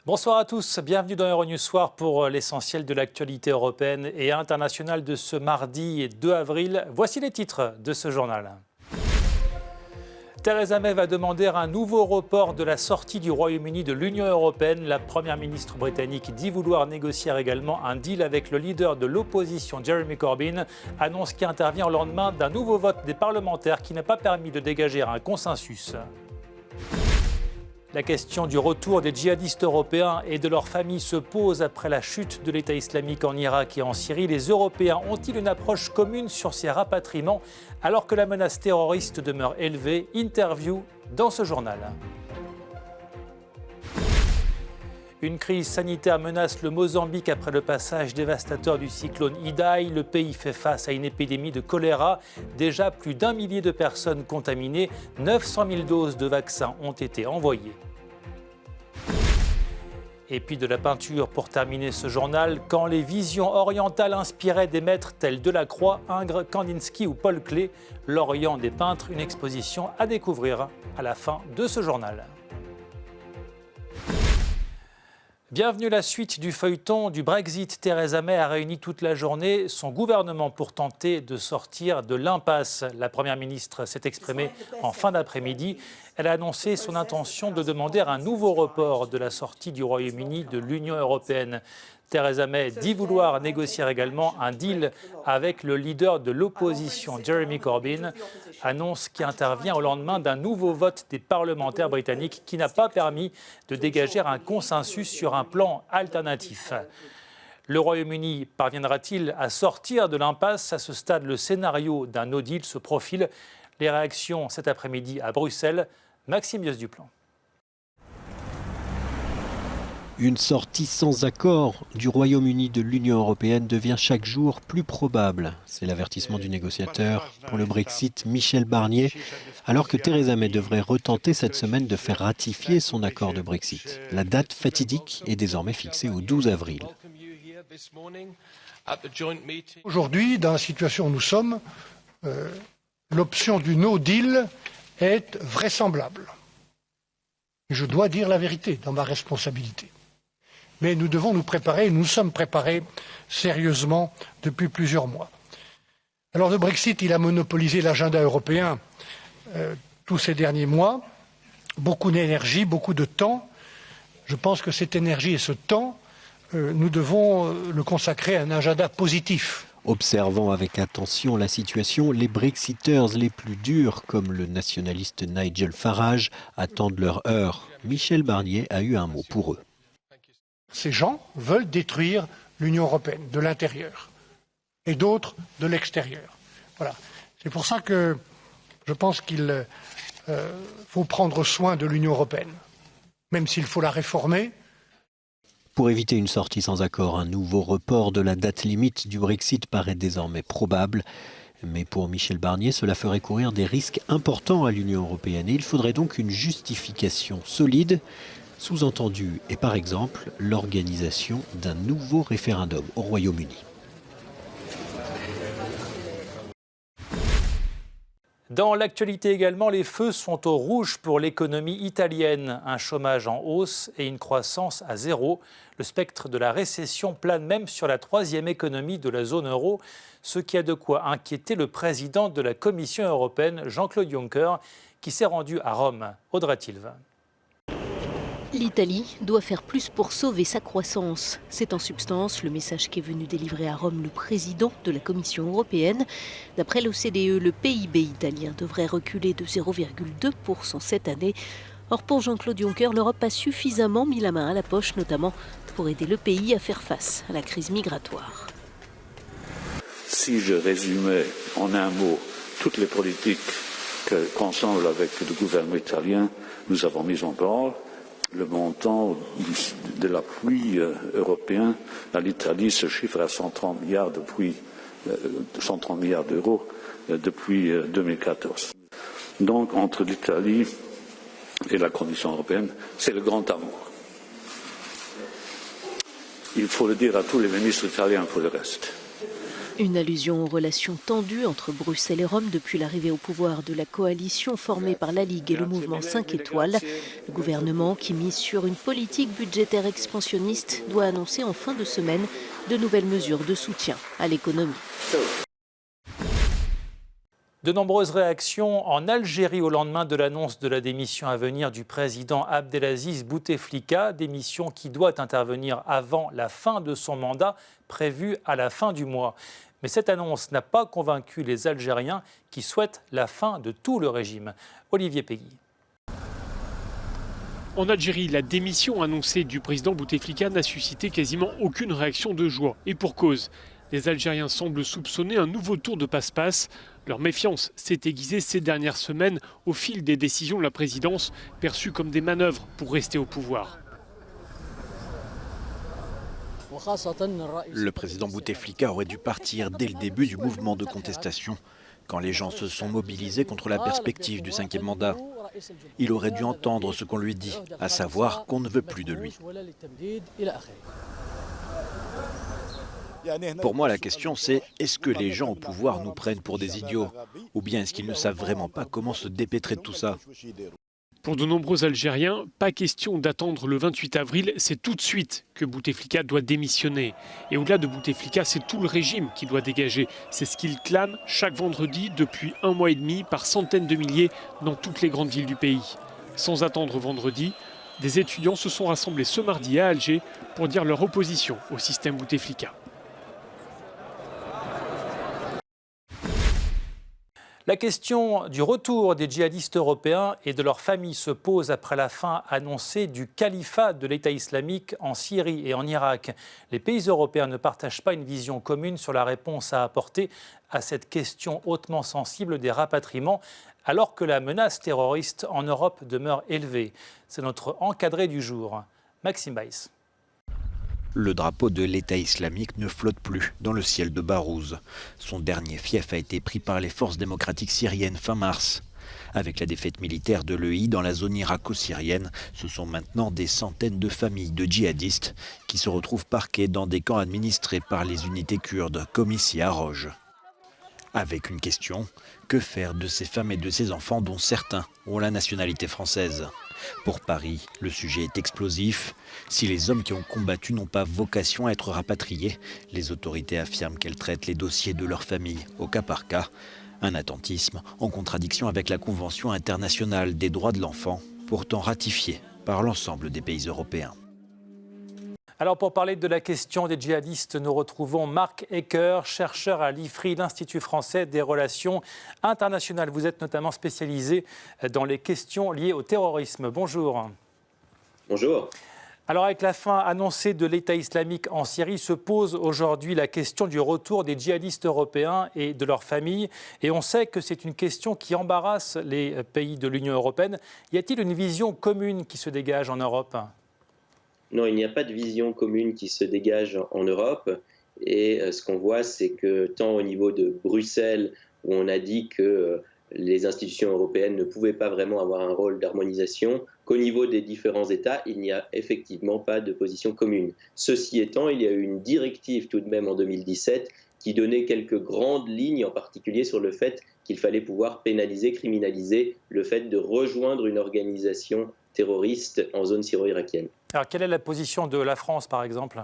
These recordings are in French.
Bonsoir à tous, bienvenue dans Euronews Soir pour l'essentiel de l'actualité européenne et internationale de ce mardi 2 avril. Voici les titres de ce journal. Theresa May va demander un nouveau report de la sortie du Royaume-Uni de l'Union européenne. La première ministre britannique dit vouloir négocier également un deal avec le leader de l'opposition, Jeremy Corbyn, annonce qui intervient au lendemain d'un nouveau vote des parlementaires qui n'a pas permis de dégager un consensus. La question du retour des djihadistes européens et de leurs familles se pose après la chute de l'État islamique en Irak et en Syrie. Les Européens ont-ils une approche commune sur ces rapatriements alors que la menace terroriste demeure élevée? Interview dans ce journal. Une crise sanitaire menace le Mozambique après le passage dévastateur du cyclone Idai. Le pays fait face à une épidémie de choléra. Déjà plus d'1 millier de personnes contaminées. 900 000 doses de vaccins ont été envoyées. Et puis de la peinture pour terminer ce journal. Quand les visions orientales inspiraient des maîtres tels Delacroix, Ingres, Kandinsky ou Paul Klee, l'Orient des peintres, une exposition à découvrir à la fin de ce journal. Bienvenue à la suite du feuilleton du Brexit. Theresa May a réuni toute la journée son gouvernement pour tenter de sortir de l'impasse. La Première ministre s'est exprimée en fin d'après-midi. Elle a annoncé son intention de demander un nouveau report de la sortie du Royaume-Uni de l'Union européenne. Theresa May dit vouloir négocier également un deal avec le leader de l'opposition, Jeremy Corbyn, annonce qui intervient au lendemain d'un nouveau vote des parlementaires britanniques qui n'a pas permis de dégager un consensus sur un plan alternatif. Le Royaume-Uni parviendra-t-il à sortir de l'impasse? À ce stade, le scénario d'un no deal se profile. Les réactions cet après-midi à Bruxelles. Maxime Bios-Duplan. Une sortie sans accord du Royaume-Uni de l'Union européenne devient chaque jour plus probable. C'est l'avertissement du négociateur pour le Brexit, Michel Barnier, alors que Theresa May devrait retenter cette semaine de faire ratifier son accord de Brexit. La date fatidique est désormais fixée au 12 avril. Aujourd'hui, dans la situation où nous sommes, l'option du no deal est vraisemblable. Je dois dire la vérité dans ma responsabilité. Mais nous devons nous préparer, nous sommes préparés sérieusement depuis plusieurs mois. Alors le Brexit, il a monopolisé l'agenda européen tous ces derniers mois. Beaucoup d'énergie, beaucoup de temps. Je pense que cette énergie et ce temps, nous devons le consacrer à un agenda positif. Observant avec attention la situation, les Brexiteurs les plus durs, comme le nationaliste Nigel Farage, attendent leur heure. Michel Barnier a eu un mot pour eux. Ces gens veulent détruire l'Union européenne de l'intérieur et d'autres de l'extérieur. Voilà. C'est pour ça que je pense qu'il faut prendre soin de l'Union européenne, même s'il faut la réformer. Pour éviter une sortie sans accord, un nouveau report de la date limite du Brexit paraît désormais probable. Mais pour Michel Barnier, cela ferait courir des risques importants à l'Union européenne. Et il faudrait donc une justification solide. Sous-entendu est par exemple l'organisation d'un nouveau référendum au Royaume-Uni. Dans l'actualité également, les feux sont au rouge pour l'économie italienne. Un chômage en hausse et une croissance à zéro. Le spectre de la récession plane même sur la troisième économie de la zone euro, ce qui a de quoi inquiéter le président de la Commission européenne, Jean-Claude Juncker, qui s'est rendu à Rome. Audrey Tilve. L'Italie doit faire plus pour sauver sa croissance. C'est en substance le message qu'est venu délivrer à Rome le président de la Commission européenne. D'après l'OCDE, le PIB italien devrait reculer de 0,2% cette année. Or, pour Jean-Claude Juncker, l'Europe a suffisamment mis la main à la poche, notamment pour aider le pays à faire face à la crise migratoire. Si je résumais en un mot toutes les politiques qu'ensemble avec le gouvernement italien nous avons mises en branle, le montant de l'appui européen à l'Italie se chiffre à 130 milliards d'euros depuis 2014. Donc, entre l'Italie et la Commission européenne, c'est le grand amour. Il faut le dire à tous les ministres italiens pour le reste. Une allusion aux relations tendues entre Bruxelles et Rome depuis l'arrivée au pouvoir de la coalition formée par la Ligue et le mouvement 5 étoiles. Le gouvernement, qui mise sur une politique budgétaire expansionniste, doit annoncer en fin de semaine de nouvelles mesures de soutien à l'économie. De nombreuses réactions en Algérie au lendemain de l'annonce de la démission à venir du président Abdelaziz Bouteflika, démission qui doit intervenir avant la fin de son mandat, prévue à la fin du mois. Mais cette annonce n'a pas convaincu les Algériens qui souhaitent la fin de tout le régime. Olivier Peggy. En Algérie, la démission annoncée du président Bouteflika n'a suscité quasiment aucune réaction de joie. Et pour cause, les Algériens semblent soupçonner un nouveau tour de passe-passe. Leur méfiance s'est aiguisée ces dernières semaines au fil des décisions de la présidence, perçues comme des manœuvres pour rester au pouvoir. Le président Bouteflika aurait dû partir dès le début du mouvement de contestation, quand les gens se sont mobilisés contre la perspective du 5e mandat. Il aurait dû entendre ce qu'on lui dit, à savoir qu'on ne veut plus de lui. Pour moi, la question c'est, est-ce que les gens au pouvoir nous prennent pour des idiots? Ou bien est-ce qu'ils ne savent vraiment pas comment se dépêtrer de tout ça? Pour de nombreux Algériens, pas question d'attendre le 28 avril, c'est tout de suite que Bouteflika doit démissionner. Et au-delà de Bouteflika, c'est tout le régime qui doit dégager. C'est ce qu'il clame chaque vendredi depuis 1 mois et demi par centaines de milliers dans toutes les grandes villes du pays. Sans attendre vendredi, des étudiants se sont rassemblés ce mardi à Alger pour dire leur opposition au système Bouteflika. La question du retour des djihadistes européens et de leurs familles se pose après la fin annoncée du califat de l'État islamique en Syrie et en Irak. Les pays européens ne partagent pas une vision commune sur la réponse à apporter à cette question hautement sensible des rapatriements, alors que la menace terroriste en Europe demeure élevée. C'est notre encadré du jour, Maxime Weiss. Le drapeau de l'État islamique ne flotte plus dans le ciel de Barouz. Son dernier fief a été pris par les forces démocratiques syriennes fin mars. Avec la défaite militaire de l'EI dans la zone irako-syrienne, ce sont maintenant des centaines de familles de djihadistes qui se retrouvent parquées dans des camps administrés par les unités kurdes, comme ici à Roj. Avec une question, que faire de ces femmes et de ces enfants dont certains ont la nationalité française? Pour Paris, le sujet est explosif. Si les hommes qui ont combattu n'ont pas vocation à être rapatriés, les autorités affirment qu'elles traitent les dossiers de leur famille au cas par cas. Un attentisme en contradiction avec la Convention internationale des droits de l'enfant, pourtant ratifiée par l'ensemble des pays européens. Alors pour parler de la question des djihadistes, nous retrouvons Marc Ecker, chercheur à l'IFRI, l'Institut français des relations internationales. Vous êtes notamment spécialisé dans les questions liées au terrorisme. Bonjour. Bonjour. Alors avec la fin annoncée de l'État islamique en Syrie, se pose aujourd'hui la question du retour des djihadistes européens et de leurs familles. Et on sait que c'est une question qui embarrasse les pays de l'Union européenne. Y a-t-il une vision commune qui se dégage en Europe ? Non, il n'y a pas de vision commune qui se dégage en Europe. Et ce qu'on voit, c'est que tant au niveau de Bruxelles, où on a dit que les institutions européennes ne pouvaient pas vraiment avoir un rôle d'harmonisation, qu'au niveau des différents États, il n'y a effectivement pas de position commune. Ceci étant, il y a eu une directive tout de même en 2017 qui donnait quelques grandes lignes, en particulier sur le fait qu'il fallait pouvoir pénaliser, criminaliser le fait de rejoindre une organisation terroriste en zone syro-irakienne. Alors, quelle est la position de la France, par exemple ?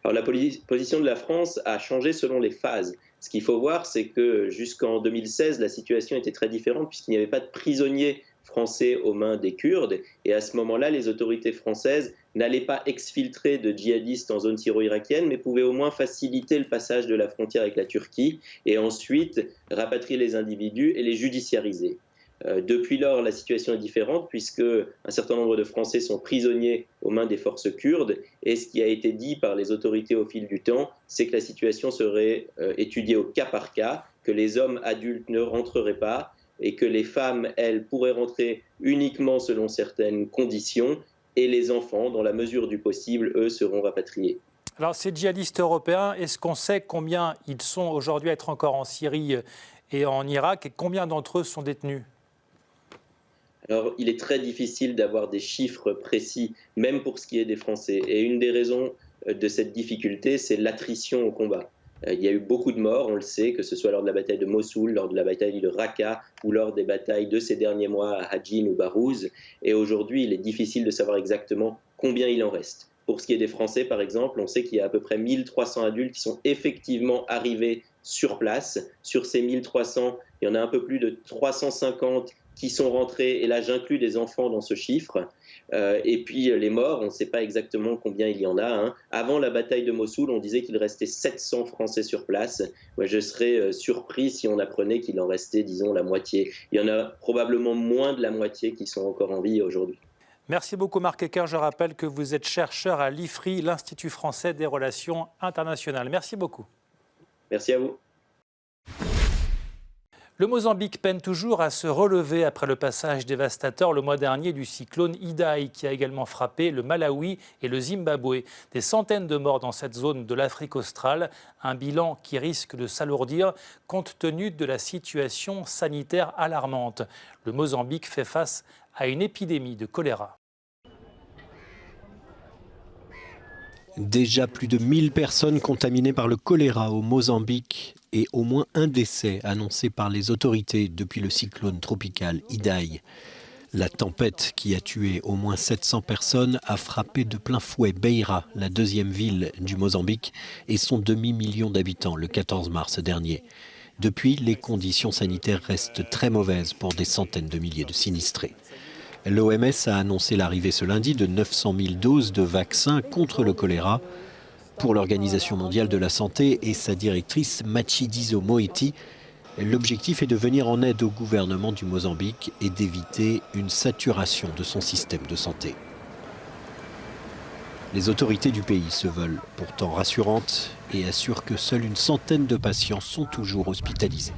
Alors, la position de la France a changé selon les phases. Ce qu'il faut voir, c'est que jusqu'en 2016, la situation était très différente puisqu'il n'y avait pas de prisonniers français aux mains des Kurdes. Et à ce moment-là, les autorités françaises n'allaient pas exfiltrer de djihadistes en zone syro-irakienne, mais pouvaient au moins faciliter le passage de la frontière avec la Turquie et ensuite rapatrier les individus et les judiciariser. Depuis lors, la situation est différente puisque un certain nombre de Français sont prisonniers aux mains des forces kurdes et ce qui a été dit par les autorités au fil du temps, c'est que la situation serait étudiée au cas par cas, que les hommes adultes ne rentreraient pas et que les femmes, elles, pourraient rentrer uniquement selon certaines conditions et les enfants, dans la mesure du possible, eux, seront rapatriés. Alors ces djihadistes européens, est-ce qu'on sait combien ils sont aujourd'hui à être encore en Syrie et en Irak et combien d'entre eux sont détenus ? Alors, il est très difficile d'avoir des chiffres précis, même pour ce qui est des Français. Et une des raisons de cette difficulté, c'est l'attrition au combat. Il y a eu beaucoup de morts, on le sait, que ce soit lors de la bataille de Mossoul, lors de la bataille de Raqqa ou lors des batailles de ces derniers mois à Hajin ou Barouz. Et aujourd'hui, il est difficile de savoir exactement combien il en reste. Pour ce qui est des Français, par exemple, on sait qu'il y a à peu près 1300 adultes qui sont effectivement arrivés sur place. Sur ces 1300, il y en a un peu plus de 350 qui sont rentrés, et là j'inclus des enfants dans ce chiffre. Et puis les morts, on ne sait pas exactement combien il y en a. Avant la bataille de Mossoul, on disait qu'il restait 700 Français sur place. Moi, je serais surpris si on apprenait qu'il en restait, disons, la moitié. Il y en a probablement moins de la moitié qui sont encore en vie aujourd'hui. Merci beaucoup Marc Ecker. Je rappelle que vous êtes chercheur à l'IFRI, l'Institut français des relations internationales. Merci beaucoup. Merci à vous. Le Mozambique peine toujours à se relever après le passage dévastateur le mois dernier du cyclone Idai qui a également frappé le Malawi et le Zimbabwe. Des centaines de morts dans cette zone de l'Afrique australe, un bilan qui risque de s'alourdir compte tenu de la situation sanitaire alarmante. Le Mozambique fait face à une épidémie de choléra. Déjà plus de 1000 personnes contaminées par le choléra au Mozambique et au moins un décès annoncé par les autorités depuis le cyclone tropical Idai. La tempête qui a tué au moins 700 personnes a frappé de plein fouet Beira, la deuxième ville du Mozambique, et son demi-million d'habitants le 14 mars dernier. Depuis, les conditions sanitaires restent très mauvaises pour des centaines de milliers de sinistrés. L'OMS a annoncé l'arrivée ce lundi de 900 000 doses de vaccins contre le choléra. Pour l'Organisation mondiale de la santé et sa directrice Matshidiso Moeti, l'objectif est de venir en aide au gouvernement du Mozambique et d'éviter une saturation de son système de santé. Les autorités du pays se veulent pourtant rassurantes et assurent que seule une centaine de patients sont toujours hospitalisés.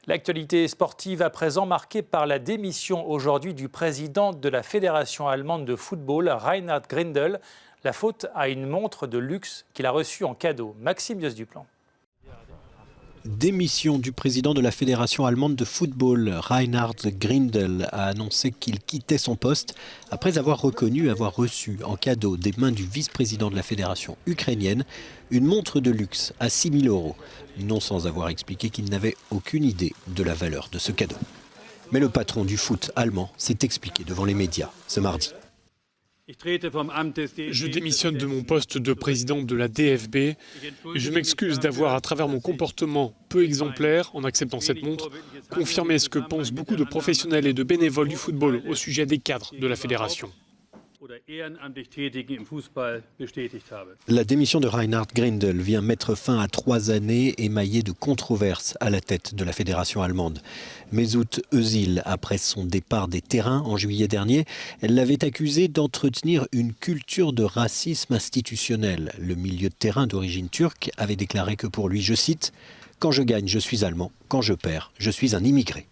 L'actualité sportive à présent marquée par la démission aujourd'hui du président de la Fédération allemande de football, Reinhard Grindel. La faute à une montre de luxe qu'il a reçue en cadeau. Maxime Bios-Duplan. Démission du président de la Fédération allemande de football, Reinhard Grindel, a annoncé qu'il quittait son poste après avoir reconnu avoir reçu en cadeau des mains du vice-président de la Fédération ukrainienne une montre de luxe à 6 000 €, non sans avoir expliqué qu'il n'avait aucune idée de la valeur de ce cadeau. Mais le patron du foot allemand s'est expliqué devant les médias ce mardi. Je démissionne de mon poste de président de la DFB. Je m'excuse d'avoir, à travers mon comportement peu exemplaire, en acceptant cette montre, confirmé ce que pensent beaucoup de professionnels et de bénévoles du football au sujet des cadres de la fédération. La démission de Reinhard Grindel vient mettre fin à 3 années émaillées de controverses à la tête de la fédération allemande. Mesut Özil, après son départ des terrains en juillet dernier, l'avait accusé d'entretenir une culture de racisme institutionnel. Le milieu de terrain d'origine turque avait déclaré que pour lui, je cite, « Quand je gagne, je suis allemand. Quand je perds, je suis un immigré ».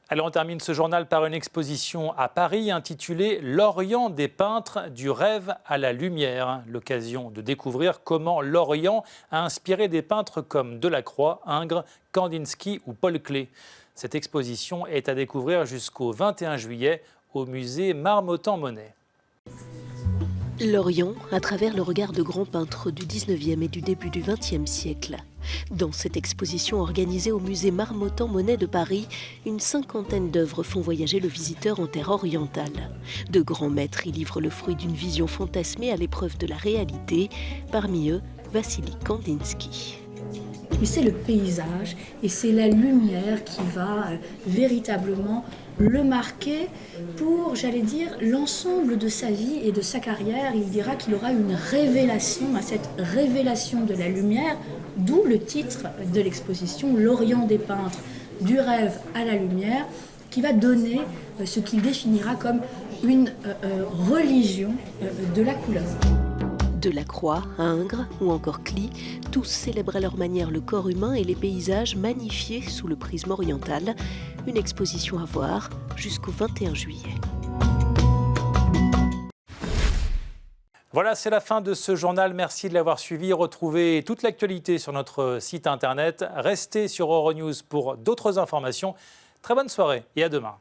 Alors on termine ce journal par une exposition à Paris intitulée « L'Orient des peintres, du rêve à la lumière ». L'occasion de découvrir comment l'Orient a inspiré des peintres comme Delacroix, Ingres, Kandinsky ou Paul Klee. Cette exposition est à découvrir jusqu'au 21 juillet au musée Marmottan-Monet. L'Orient à travers le regard de grands peintres du 19e et du début du 20e siècle. Dans cette exposition organisée au musée Marmottan-Monet de Paris, une 50aine d'œuvres font voyager le visiteur en terre orientale. De grands maîtres y livrent le fruit d'une vision fantasmée à l'épreuve de la réalité, parmi eux Vassili Kandinsky. Mais c'est le paysage et c'est la lumière qui va véritablement le marquer pour, j'allais dire, l'ensemble de sa vie et de sa carrière. Il dira qu'il aura une révélation, à cette révélation de la lumière, d'où le titre de l'exposition, L'Orient des peintres, du rêve à la lumière, qui va donner ce qu'il définira comme une religion de la couleur. Delacroix, Ingres ou encore Klee, tous célèbrent à leur manière le corps humain et les paysages magnifiés sous le prisme oriental. Une exposition à voir jusqu'au 21 juillet. Voilà, c'est la fin de ce journal. Merci de l'avoir suivi. Retrouvez toute l'actualité sur notre site internet. Restez sur Euronews pour d'autres informations. Très bonne soirée et à demain.